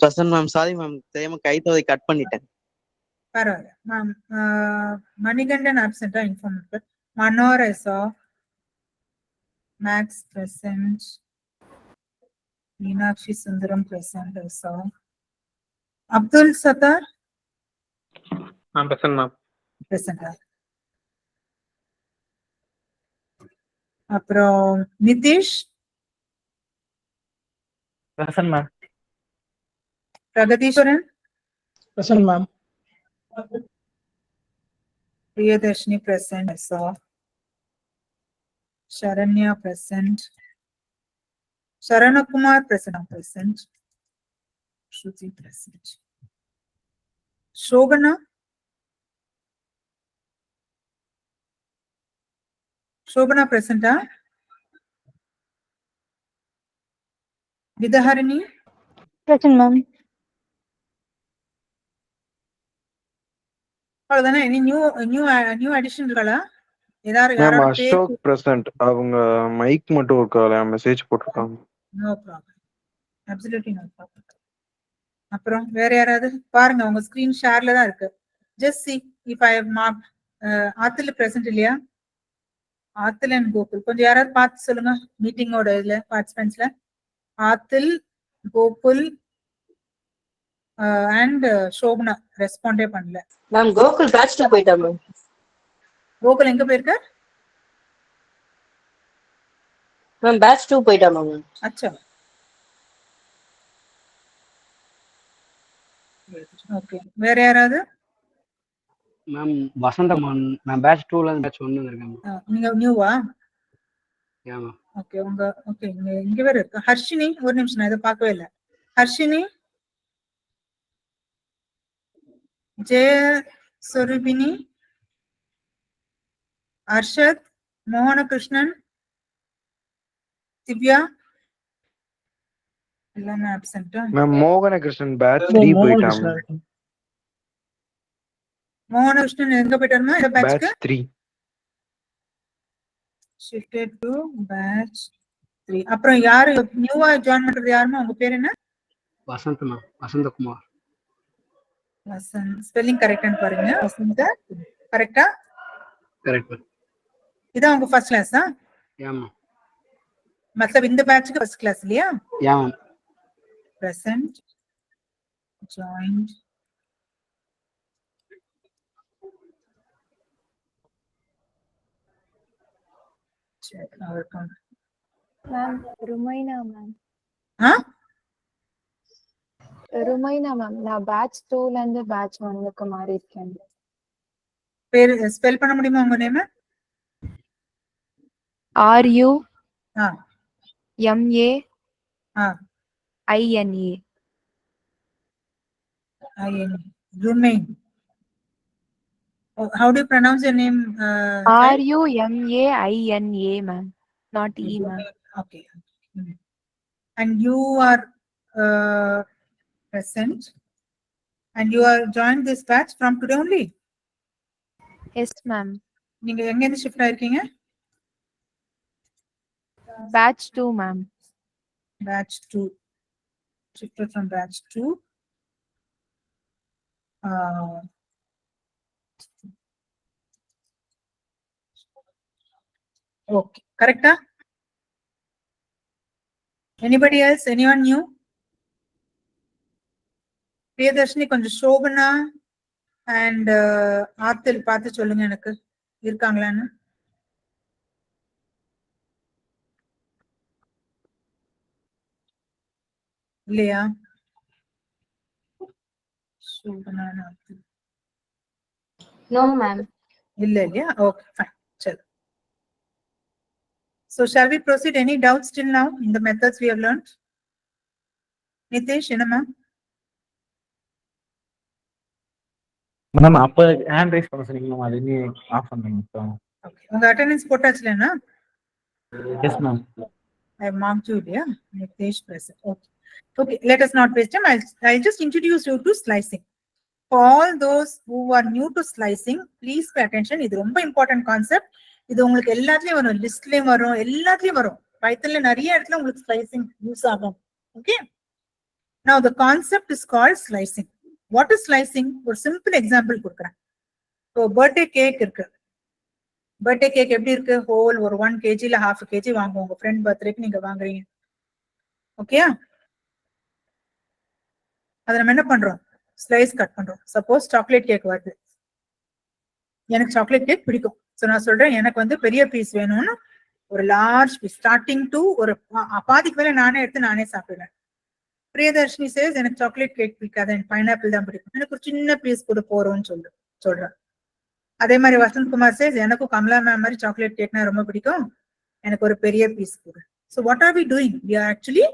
Present ma'am. Sorry ma'am, தெரியாம கைத்தொகை cut பண்ணிட்டேன். பரவாயில்ல மேம். மணிகண்டன் ஆப்சென்டா இன்ஃபார்ம் இருக்கு. மனோர் I saw. Max present. Meenakshi Sundaram present I saw. Abdul Sattar? I'm present, ma'am. Present. அப்புறம் Nitish? Present, ma'am. Pragatheeswaran? Present, ma'am. Priyadarshini present I saw. Sharanya present. Sharanakumar present. Shruti present. Shobana? Shobana present, huh? Vidaharini? Present, ma'am. அவ்வளவுதானே? இனி new addition இருக்காளா? Ma'am, யாரோட Ashok present. அவங்க mic மட்டும் இருக்கால, message போட்டிருக்காங்க. No problem, absolutely no problem. அப்புறம் வேற யாராவது பாருங்க, உங்க ஸ்கிரீன் ஷேர்ல தான் இருக்கு. Just see if I have mark. ஆத்துல பிரசன்ட் இல்லையா? ஆத்தில் அண்ட் கோகுல் கொஞ்சம் யாராவது பார்த்து சொல்லுங்க மீட்டிங்கோட இதுல பார்ட்டிசிபென்ட்ஸ்ல. ஆத்தில், கோகுல் அண்ட் சோபனா ரெஸ்பாண்டே பண்ணல. மேம் கோகுல் பேட்ச் 2 போயிட்டா மேம். கோகுல் எங்க போயிருக்க? மேம் பேட்ச் 2 போயிட்டா மேம். அச்சா, ஓகே. வேற யாராவது? மேம் வசந்தமான் நான் பேட்ச் 2ல இருந்து பேட்ச் 1 வந்திருக்கேன். நீங்க நியூவா? Yeah ma'am. ஓகே, ஓகே இங்க வேற இருக்கு. ஹர்ஷினி, ஒரு நிமிஷம், நான் இதை பார்க்கவே இல்லை. ஹர்ஷினி, ஜெய சொரூபினி, அர்ஷத், மோகனகிருஷ்ணன், திவ்யா எல்லாமே ஆப்சென்ட்டா? மேம் மோகனகிருஷ்ணன் பேட்ச் 3 போயிட்டாங்க. மோகனகிருஷ்ணன் எங்க போயிட்டாருமா? இந்த பேட்ச்க்கு பேட்ச் 3 shifted to batch 3. அப்புறம் யாரு நியூவா ஜாயின் பண்றது? யாருமா? உங்க பேர் என்ன? வசந்த் மேம். வசந்தகுமார். வசந்த். ஸ்பெல்லிங் கரெக்டான்னு பாருங்க. வசந்த் கரெக்டா? Correct ma'am. இதான் உங்க ஃபர்ஸ்ட் கிளாஸா? Yeah ma'am. मतलब இந்த பேட்ச்க்கு ஃபர்ஸ்ட் கிளாஸ் இல்லையா? Yeah ma'am. present, joined. Check our account. Ma'am, Rumaina, ma'am. Huh? Rumaina, ma'am. நான் batch 2ல இருந்து batch 1க்கு மாறி இருக்கேன். பேர் ஸ்பெல் பண்ண முடியுமா உங்க name? RU ah MA ah INA. Rumain. Oh, how do you pronounce your name? RUMAINA, ma'am. Not E, ma'am. Okay. And you are present, and you are joined this batch from today only. Yes, ma'am. நீங்க எங்க இருந்து shift ஆயிருக்கீங்க? Batch 2, ma'am. Batch 2. Shifted from batch 2. Okay, correct? Anybody else? Anyone new? Priyadarshini கொஞ்சம் Shobana and ஆத்தில் பார்த்து சொல்லுங்க எனக்கு இருக்காங்களான்னு. இல்லையா? சோபனா ஆத்தில் No, ma'am. இல்ல இல்லையா? Okay fine. சரி. So shall we proceed? Any doubts till now in the methods we have learned? Nitesh என்னம்மா? மேம் அப்ப ஹேண்ட் ரைஸ் பண்ண சொன்னீங்க அது நீ ஆஃப் பண்ணுங்க இப்போ. ஓகே உங்க அட்டெண்டன்ஸ் போட்டாச்சுலனா? Yes ma'am. I marked you there. Nitesh present. Okay. Okay, let us not waste time. I'll just introduce you to slicing. For all those who are new to slicing, please pay attention. இது ரொம்ப important concept. இது உங்களுக்கு எல்லாத்துலயும் வரும், லிஸ்ட்லயும் வரும், எல்லாத்துலயும் வரும். பைத்தன்ல நிறைய இடத்துல உங்களுக்கு slicing யூஸ் ஆகும். Okay. Now the concept is called slicing. What is slicing? ஒரு simple example கொடுக்குறேன். So birthday cake இருக்கு. பர்த்டே கேக் எப்படி இருக்கு? ஹோல் ஒரு 1 kg இல்ல 1/2 kg வாங்குவோம். உங்க ஃப்ரெண்ட் பர்த்டேக்கு நீங்க வாங்குறீங்க. ஓகேயா? அத நம்ம என்ன பண்றோம்? ஸ்லைஸ் கட் பண்றோம். சப்போஸ் சாக்லேட் கேக் வருது. எனக்கு சாக்லேட் கேக் பிடிக்கும். சோ நான் சொல்றேன் எனக்கு வந்து பெரிய பீஸ் வேணும்னு ஒரு லார்ஜ் பீஸ் ஸ்டார்டிங் டு ஒரு பாதிக்கு மேல நானே எடுத்து நானே சாப்பிடுறேன். பிரியதர்ஷினி சேஸ் எனக்கு சாக்லேட் கேக் பிடிக்காது, எனக்கு பைனாப்பிள் தான் பிடிக்கும், எனக்கு ஒரு சின்ன பீஸ் கூட போறோம்னு சொல்றேன். அதே மாதிரி வசந்த் குமார் சேஸ் எனக்கும் கமலா மேம் மாதிரி சாக்லேட் கேக்னா ரொம்ப பிடிக்கும், எனக்கு ஒரு பெரிய பீஸ் கொடு. So what are we doing? We are actually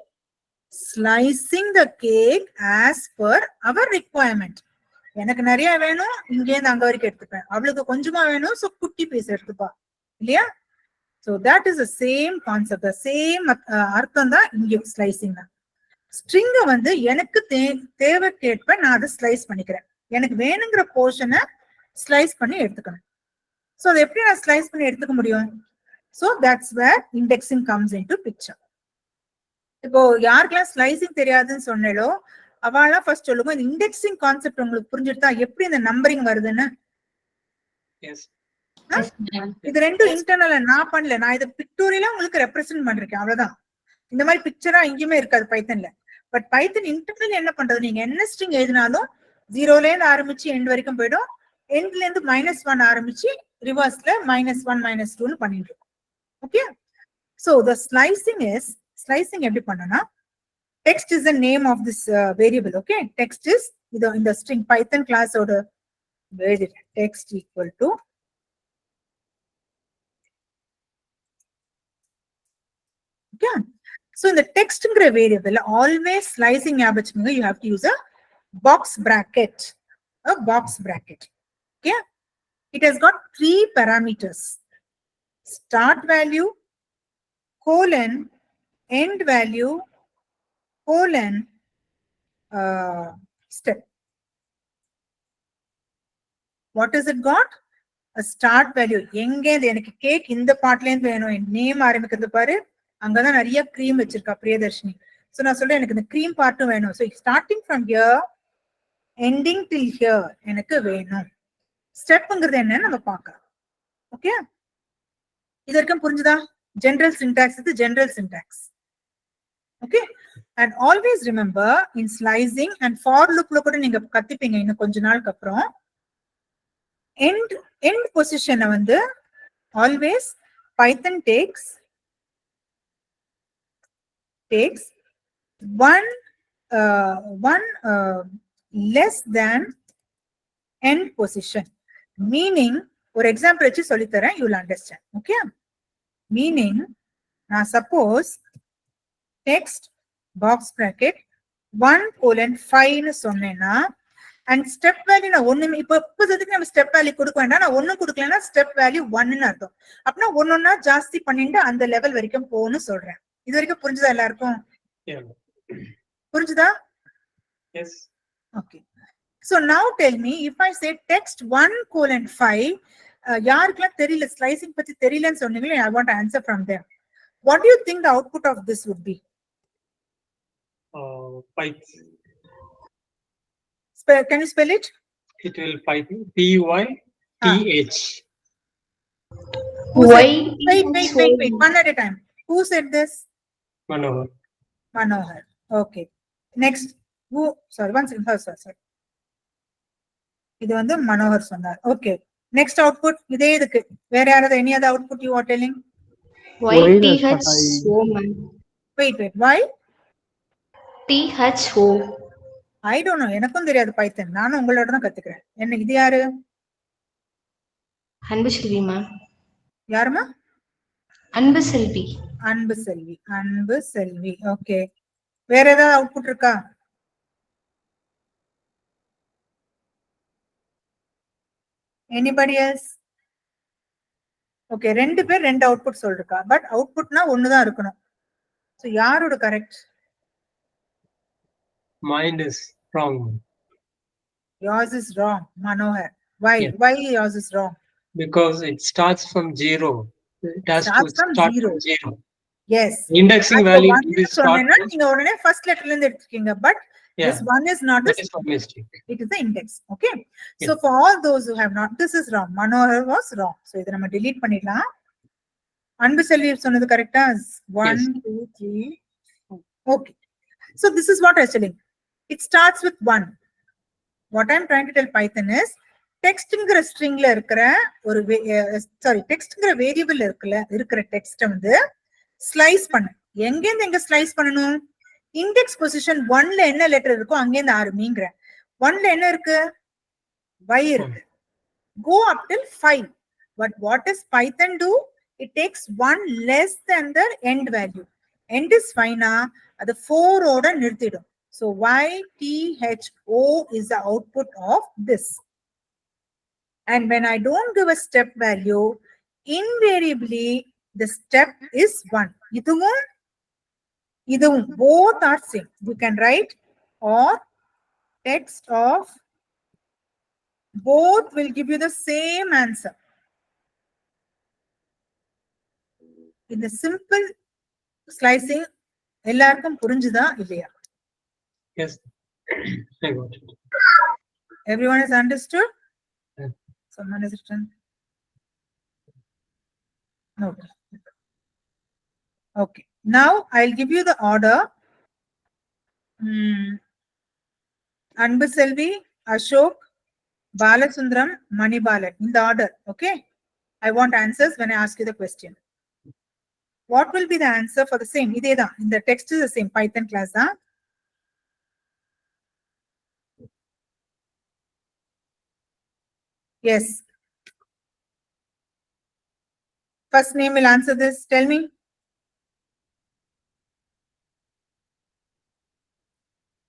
slicing the cake as per our requirement. எனக்கு நிறைய வேணும், இங்கே இருந்து அங்க வரைக்கும் எடுத்துப்பேன். அவளுக்கு கொஞ்சமா வேணும், சோ குட்டி பீஸ் எடுத்துப்பா, இல்லையா? So that is the same concept, the same அர்த்தம் தான் இங்க ஸ்லைசிங் தான். ஸ்ட்ரிங்க வந்து எனக்கு தேவைக்கேற்ப நான் அதை ஸ்லைஸ் பண்ணிக்கிறேன். எனக்கு வேணுங்கிற போர்ஷனை ஸ்லைஸ் பண்ணி எடுத்துக்கணும். சோ அதை எப்படி நான் ஸ்லைஸ் பண்ணி எடுத்துக்க முடியும்? So that's where indexing comes into picture. இப்போ யாருக்கெல்லாம் ஸ்லைசிங் தெரியாதுன்னு சொன்னேளோ அவெல்லாம் ஃபர்ஸ்ட் சொல்லுங்க, இந்த இண்டெக்ஸிங் கான்செப்ட் உங்களுக்கு புரிஞ்சுட்டா எப்படி இந்த நம்பரிங் வருதுன்னு. இது ரெண்டும் இன்டர்னல் நான் பண்ணல, நான் இதை பிக்டோரியலா உங்களுக்கு ரெப்ரசென்ட் பண்றேன், அவ்வளவுதான். இந்த மாதிரி பிக்சரா எங்கேயுமே இருக்காது பைத்தன்ல. பட் பைத்தன் இன்டர்னல் என்ன பண்றது, நீங்க என்ன ஸ்ட்ரிங் எழுதினாலும் 0ல இருந்து ஆரம்பிச்சு எண்ட் வரைக்கும் போயிடும். எண்ட்ல இருந்து -1 ஆரம்பிச்சு ரிவர்ஸ்ல -1 -2 பண்ணிட்டு இருக்கும். ஓகே. சோ the slicing எப்படி பண்ணனா, text is the name of this variable. Okay, text is in the string python class oda variable text equal to okay. So in the text variable always slicing ஞாபகம் you have to use a box bracket. Okay, it has got 3 parameters: start value, colon, end value, colon, step. What has it got? A start value. எங்க எனக்கு cake இந்த பார்ட்ல இருந்து வேணும், name ஆரம்பிக்கிறது பாரு, அங்கதான் நிறைய cream வச்சிருக்கா பிரியதர்ஷினி. சோ நான் சொல்றேன் எனக்கு இந்த cream பார்ட்டும் வேணும். So starting from here ending till here எனக்கு வேணும். ஸ்டெப்ங்கிறது என்னன்னு நம்ம பார்க்கலாம். ஓகே, இது வரைக்கும் புரிஞ்சுதா? ஜெனரல் சின்டாக்ஸ் இது general syntax. Okay, and always remember in slicing and for loopல கூட நீங்க கத்திப்பீங்க இன்னும் கொஞ்ச நாளுக்கு அப்புறம். end position வந்து always python takes one less than end position. Meaning, ஒரு எக்ஸாம்பிள் வச்சு சொல்லித்தரேன், you will understand. Okay, meaning நான் suppose text box bracket 1:5 ன்னு சொன்னேன்னா and step value நான் ஒண்ணுமே இப்போதைக்கு நம்ம ஸ்டெப் வேல்யூ கொடுக்க வேண்டாம், நான் ஒண்ணும் கொடுக்கலன்னா ஸ்டெப் வேல்யூ 1ன்னு அர்த்தம். அப்படின்னா ஒன்னொன்னா ஜாஸ்தி பண்ணிட்டு அந்த லெவல் வரைக்கும் போகணும்னு சொல்றேன். இது வரைக்கும் புரிஞ்சுதா எல்லாருக்கும்? புரிஞ்சுதா? Yes. Okay. So now tell me, if I say text 1:5, யாருக்கெல்லாம் தெரியல ஸ்லைசிங் பத்தி தெரியலன்னு சொன்னீங்களே, I want to answer from them. What do you think the output of this would be? Python. Can you spell it? It will Python. PYTH. Who said- Wait. Wait. One at a time. Who said this? Manohar. Manohar. Okay. Next. Who? Sorry. One second. Sorry. இது வந்து மனோகர் சொன்னார். Okay. Next output. இதே இதுக்கு வேற யாராவது any other output you are telling? YTHO, ma'am. Wait. Why? THO. I don't know. எனக்கும் தெரியாது பைத்தன். நானும் உங்களோட தான் கத்துக்கிறேன். என்ன இது யாரு? அன்பு செல்வி மேம். யாருமா? அன்பு செல்வி. அன்பு செல்வி. அன்பு செல்வி. ஓகே. வேற ஏதாவது அவுட்புட் இருக்கா? Anybody else? ஓகே, ரெண்டு பேர் ரெண்டு அவுட்புட் சொல்லிருக்கா. பட் அவுட்புட்னா ஒண்ணுதான் இருக்கணும். சோ யாரோட correct? Mine is wrong. Yours is wrong, Manohar. Why? Yeah. Why yours is wrong? Because it starts from 0. It has Starts to from start zero. from 0. Yes. Indexing value will be start சொன்னேன்னா from, நீங்க உடனே first லெட்டர்ல இருந்து எடுத்துக்கீங்க. But yeah, this one is not the that is my mistake. it is the index. Okay. Yeah. So for all those who have not, this is wrong. Manohar was wrong. So இத நம்ம delete பண்ணிடலாம். அன்பு செல்வி சொன்னது கரெக்ட்டா? 1 2 3. Okay. So this is what I was telling. It starts with 1. What I'm trying to tell Python is டெக்ஸ்ட்ங்கற ஸ்ட்ரிங்ல இருக்கிற ஒரு டெக்ஸ்ட்ங்கற variable இருக்கிற text வந்து ஸ்லைஸ் பண்ணு. எங்க இருந்து எங்க ஸ்லைஸ் பண்ணனும்? இண்டெக்ஸ் பொசிஷன் 1ல என்ன லெட்டர் இருக்கோ அங்க இருந்து ஆரம்பிங்கற. 1ல என்ன இருக்கு? y இருக்கு. Go up till 5. But what does Python do? It takes 1 less than the end value. End is 5 na, அது 4 ஓட நிறுத்திடும். So YTHO is the output of this. And when I don't give a step value, invariably the step is 1. இதுவும் both are same. You can write or text of both will give you the same answer. In the simple slicing, எல்லாருக்கும் புரிஞ்சுதா இல்லையா? Yes, I got it. Everyone has understood? Yeah. Someone has written. Okay. Okay. Now I'll give you the order. Anbu Selvi, Ashok, Balasundram, Manibalan. In the order. Okay. I want answers when I ask you the question. What will be the answer for the same? Ideda. In the text is the same Python class. Huh? Yes. First name will answer this. Tell me.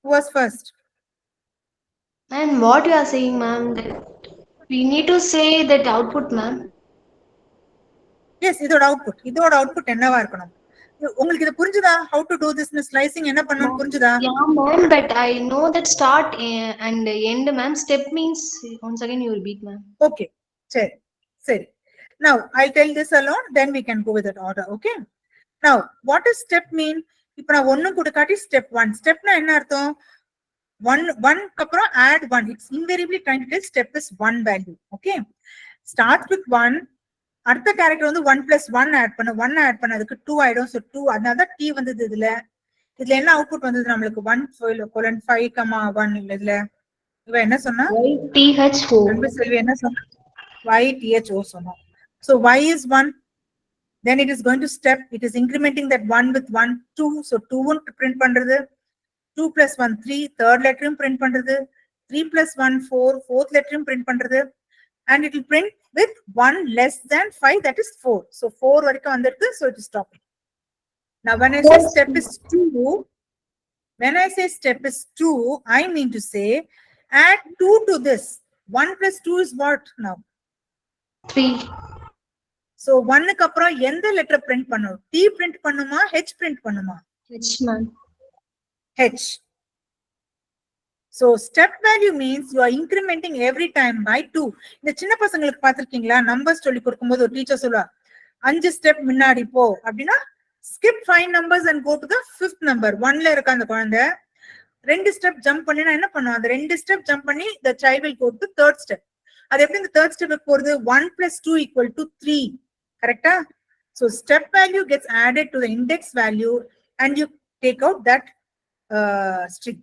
Who was first? And what you are saying, ma'am, that we need to say that output, ma'am. Yes, இதோட output. இதோட output என்னவா இருக்கணும்? உங்களுக்கு இது புரிஞ்சுதா? How to do this slicing என்ன பண்ணனும் புரிஞ்சுதா? Yeah, ma'am, but I know that start and end, ma'am. Step means once again you repeat, ma'am. Okay. சரி. Now I'll tell this alone, then we can go with that order. Okay. Now what does step mean? இப்ப நான் ஒன்னு கொடுக்காட்டி step 1. Stepனா என்ன அர்த்தம்? 1 அப்புறம் add 1. It's invariably trying to tell step is 1 value. Okay. Start with 1. அடுத்த character வந்து 1 plus 1 add பண்ண 1 add பண்ணதுக்கு 2 ஆயிடும். So 2 அதனால t வந்தது. இதுல என்ன அவுட்புட் வந்தது நம்மளுக்கு 1:5,1 இதுல இவ என்ன சொன்னா? YTHO. அன்பு செல்வி என்ன சொன்னா? YTHO சொன்னா. So y is 1. Then it is going to step. It is incrementing that 1 with 1, 2. So 2 won't print பண்றது. 2 plus 1, 3. Third letter print பண்றது. 3 plus 1, 4. Fourth letter print பண்றது. And it will print with 1 less than 5, that is 4. So 4 வரைக்கும் வந்திருக்கு. So it is stopping. Now when I say step is 2, I mean to say add 2 to this. 1 plus 2 is what now? 3. So 1க்கு அப்புறம் எந்த letter print பண்ணணும்? T print பண்ணுமா? H print பண்ணுமா? H, ma'am. H. So step value means you are incrementing every time by 2. இந்த சின்ன பசங்களுக்கு பார்த்திருக்கீங்களா, நம்பர்ஸ் சொல்லி கொடுக்கும்போது ஒரு டீச்சர் சொல்லுவா 5 ஸ்டெப் முன்னாடி போ அப்படின்னா skip 5 numbers and go to the 5th number. 1ல இருக்க அந்த குழந்தை 2 ஸ்டெப் ஜம்ப் பண்ணினா என்ன பண்ணும், அந்த 2 ஸ்டெப் ஜம்ப் பண்ணி the child will go to 3rd step. அது எப்படி இந்த 3rd step போறது, 1 plus 2 equal to 3. கரெக்டா? So step value gets added to the index value and you take out that string.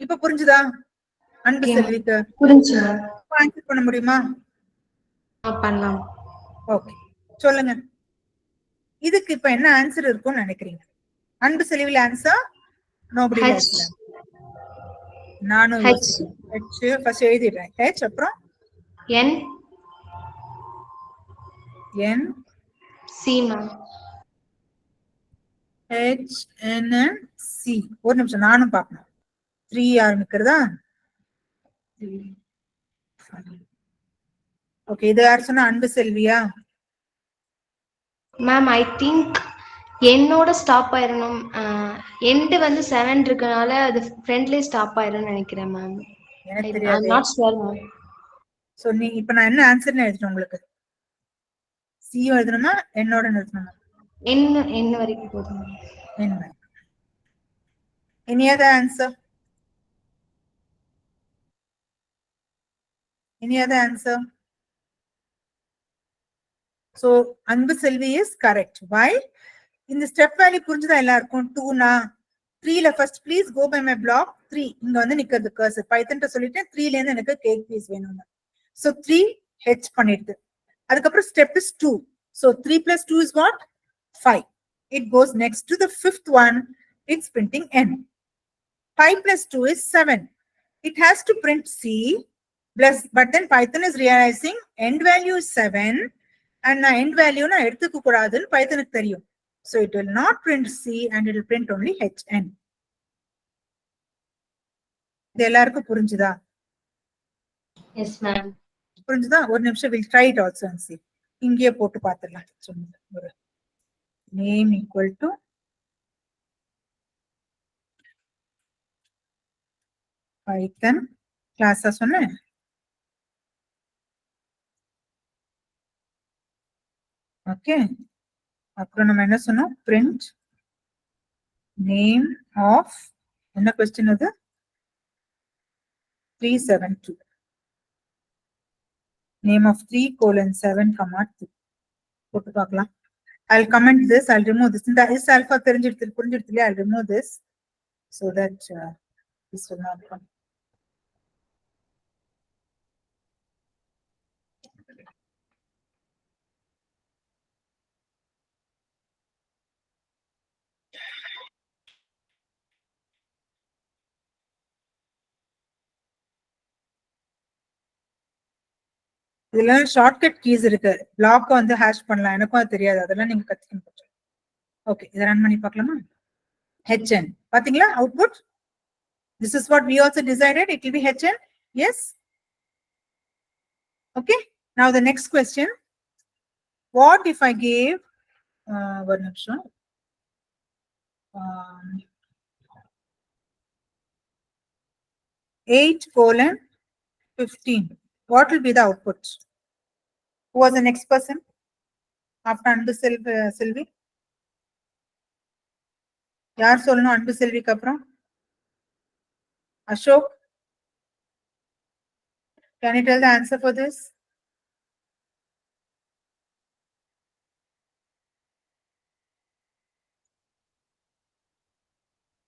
இப்ப புரிஞ்சுதா அன்பு செல்விக்கு? புரிஞ்சு ஆன்சர் பண்ண முடியுமா? பண்ணலாம். ஓகே, சொல்லுங்க. இதுக்கு இப்ப என்ன ஆன்சர் இருக்கும்னு நினைக்கிறீங்க? அன்பு செல்வில ஆன்சர் நோபடி H. லைக்ஸ். நானும் H. H ஃபர்ஸ்ட் எழுதிடுறேன். H அப்புறம் N N C ma'am. H N and C. ஒரு நிமிஷம் நானும் பார்க்கணும். 3 ஆரம்பிக்கிறதா? ஓகே, இது யார் சொன்னா? அன்பு செல்வியா? மேம் ஐ திங்க் என்னோட ஸ்டாப் ஆயிரணும். எண்ட் வந்து 7 இருக்கனால அது ஃப்ரண்ட்லயே ஸ்டாப் ஆயிரும்னு நினைக்கிறேன் மேம். எனக்கு I'm தெரியாது. not sure ma'am. சோ நீ இப்ப நான் என்ன ஆன்சர்னு எழுதிட்டேன் உங்களுக்கு. C எழுதணுமா என்னோட எழுதணுமா? என்ன வரைக்கும் போதும். என்ன? Any other answer? Any other answer? So Anbu Selvi is correct. Why? இந்த ஸ்டெப் வேல்யூ புரிஞ்சுதா எல்லாருக்கும்? 2 னா 3ல first please go by my block 3 இங்க வந்து நிக்கிறது கர்சர். பைத்தன்ட்ட சொல்லிட்டேன் 3ல இருந்து எனக்கு கேக் பீஸ் வேணும்னு. So 3 H பண்ணிடுது. அதுக்கப்புறம் step is 2. So 3 plus 2 is what? 5. It goes next to the 5th one. It's printing N. 5 plus 2 is 7. It has to print C. Plus, but then Python is realizing end value is 7 and na end value na எடுத்துக்க கூடாதுன்னு பைத்தனுக்கு தெரியும். So it will not print C and it will print only HN. இது எல்லாருக்கும் புரிஞ்சுதா? Yes ma'am. புரிஞ்சுதா? ஒரு நிமிஷம் we'll try it also and see. இங்கேயே போட்டு பார்த்துடலாம். சொல்லுங்க. ஒரு name equal to Python class சொன்னேன். ஓகே, அப்புறம் நம்ம என்ன சொன்னோம்? print name of என்ன கொஸ்டின் அது? 372. name of 3:7, போட்டு பார்க்கலாம். I'll comment this, I'll remove this. இந்த is alpha புரிஞ்சிடுது. I'll remove this so that this will not come. இதுல ஷார்ட்கட் கீஸ் இருக்கு. பிளாக் வந்து ஹேஷ் பண்ணலாம். எனக்கும் அது தெரியாது. அதெல்லாம் நீங்க கத்துக்கணும். ஓகே, இத ரன் பண்ணி பார்க்கலாமா? HN பாத்தீங்களா output? This is what we also decided. It will be HN. Yes. Okay. Now the next question. What if I gave one நிமிஷம் 8:15. What will be the output? Who was the next person after அன்பு செல்வி? யார் சொல்லணும் அன்பு செல்விக்கு அப்புறம்? Ashok, can you tell the answer for this?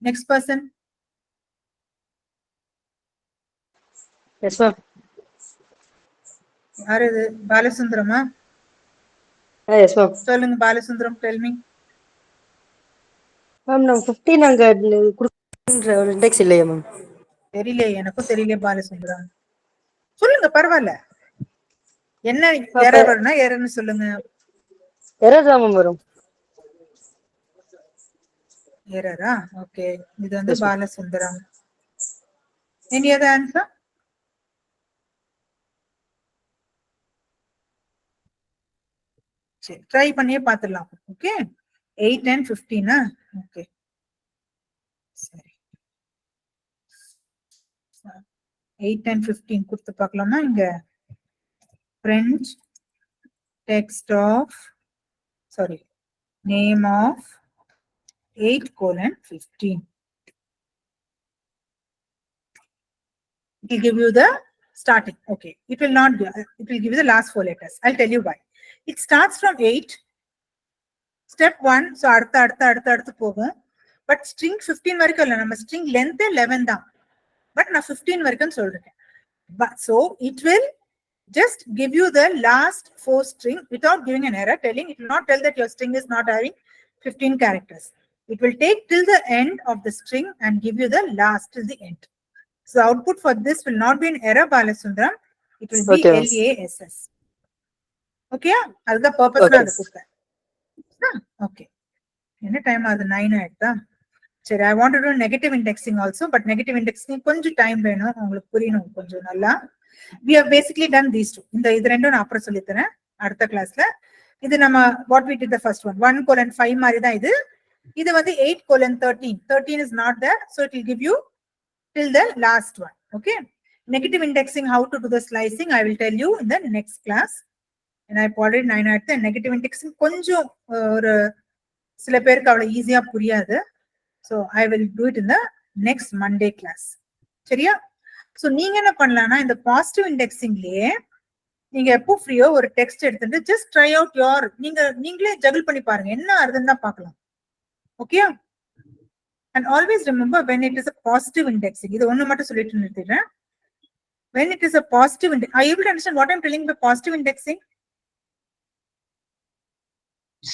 Next person. Yes, ma'am. யார் இது? பாலசுந்தரமா? Yes, ma'am. சொல்லுங்க Balasundaram, tell me. Ma'am நம்ம 15 அங்க கொடுக்குற ஒரு இண்டெக்ஸ் இல்லையா மேம்? தெரியல, எனக்கும் தெரியல பாலசுந்தரம். சொல்லுங்க பரவாயில்ல. என்ன எரர் வரும்னா எரர்னு சொல்லுங்க. எரர் தான் மேம் வரும். எரரா? ஓகே, இது வந்து பாலசுந்தரம். Any other answer? சரி, ட்ரை பண்ணியே பார்த்துடலாம். Okay, 8 and 15. ஓகே, சரி. 8 and 15 கொடுத்து பார்க்கலாமா இங்க print text of name of 8:15. It will give you the starting. Okay, it will not give, it will give you the last 4 letters. I'll tell you why. It starts from 8. Step 1, so அடுத்து போகும். But string 15 வரைக்கும் இல்ல, நம்ம string length 11 தான். But நான் 15 வரைக்கும் சொல்றேன். But so it will just give you the last 4 string without giving an error, telling it will not tell that your string is not having 15 characters. It will take till the end of the string and give you the last till the end. So output for this will not be an error, Balasundram. It will be Okay. LASS. Okay, that's the purpose. Okay. Okay. Any time அது 9 ஆயிடுதா? சரி, I want to do negative indexing also, but negative indexing கொஞ்சம் time வேணும், உங்களுக்கு புரியணும் கொஞ்சம் நல்லா. We have basically done these two. இது ரெண்டும் நான் அப்புறம் சொல்லி தரேன் அடுத்த கிளாஸ்ல. இது நம்ம what we did the first one 1:5 மாதிரி தான் இது. இது வந்து 8:13. 13 is not there, so it will give you till the last one. Okay. Negative indexing, how to do the slicing, I will tell you in the next class. And I already 9 at the negative indexing கொஞ்சம் ஒரு சில பேருக்கு அவ்வளவு ஈஸியா புரியாது. So I will do it in the next Monday class. சரியா? So நீங்க என்ன பண்ணலாம்னா இந்த பாசிட்டிவ் இண்டெக்ஸிங்லயே நீங்க எப்போ ஃப்ரீயோ ஒரு டெக்ஸ்ட் எடுத்துட்டு just try out your நீங்களே ஜகிள் பண்ணி பாருங்க என்ன அர்த்தம் தான் பார்க்கலாம். Okay? And always remember when it is a positive indexing, இது ஒண்ணு மட்டும் சொல்லிட்டு நிறுத்திடுறேன். When it is a positive index, are you able to understand what I'm telling by positive indexing?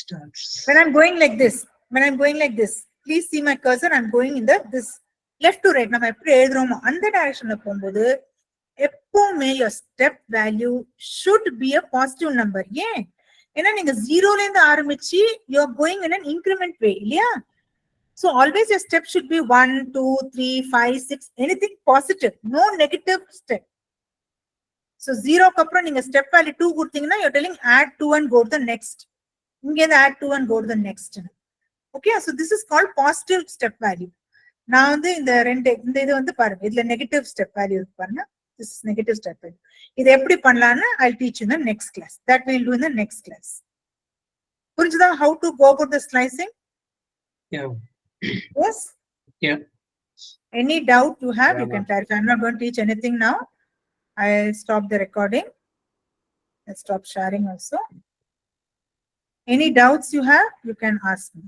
Starts. When I'm going like this, please see my cursor. I'm going in this left to right. நம்ம எப்படி எழுதுறோமோ அந்த டைரக்ஷன்ல போகும்போது எப்பவுமே your step value should be a positive number. ஏன்? ஏன்னா நீங்க 0ல இருந்து ஆரம்பிச்சு you're going in an increment way, இல்லையா? So always your step should be 1, 2, 3, 5, 6, anything positive, no negative step. So 0 க்கு அப்புறம் நீங்க step value 2 கொடுத்தீங்கன்னா you're telling add 2 and go to the next. இங்க இருந்து add 2 and go to the next. Okay, so this is called positive step value. நான் வந்து இந்த இது வந்து பாருங்க, இதுல negative step value இருக்கு பாருங்க. This is negative step value. இது எப்படி பண்ணலாம்னு I'll teach you in the next class. That we'll do in the next class. புரிஞ்சுதா how to go about the slicing? Yeah. Yes? Yeah. Any doubt you have, Yeah, you can clarify. I'm not going to teach anything now. I'll stop the recording. I'll stop sharing also. Any doubts you have, you can ask me.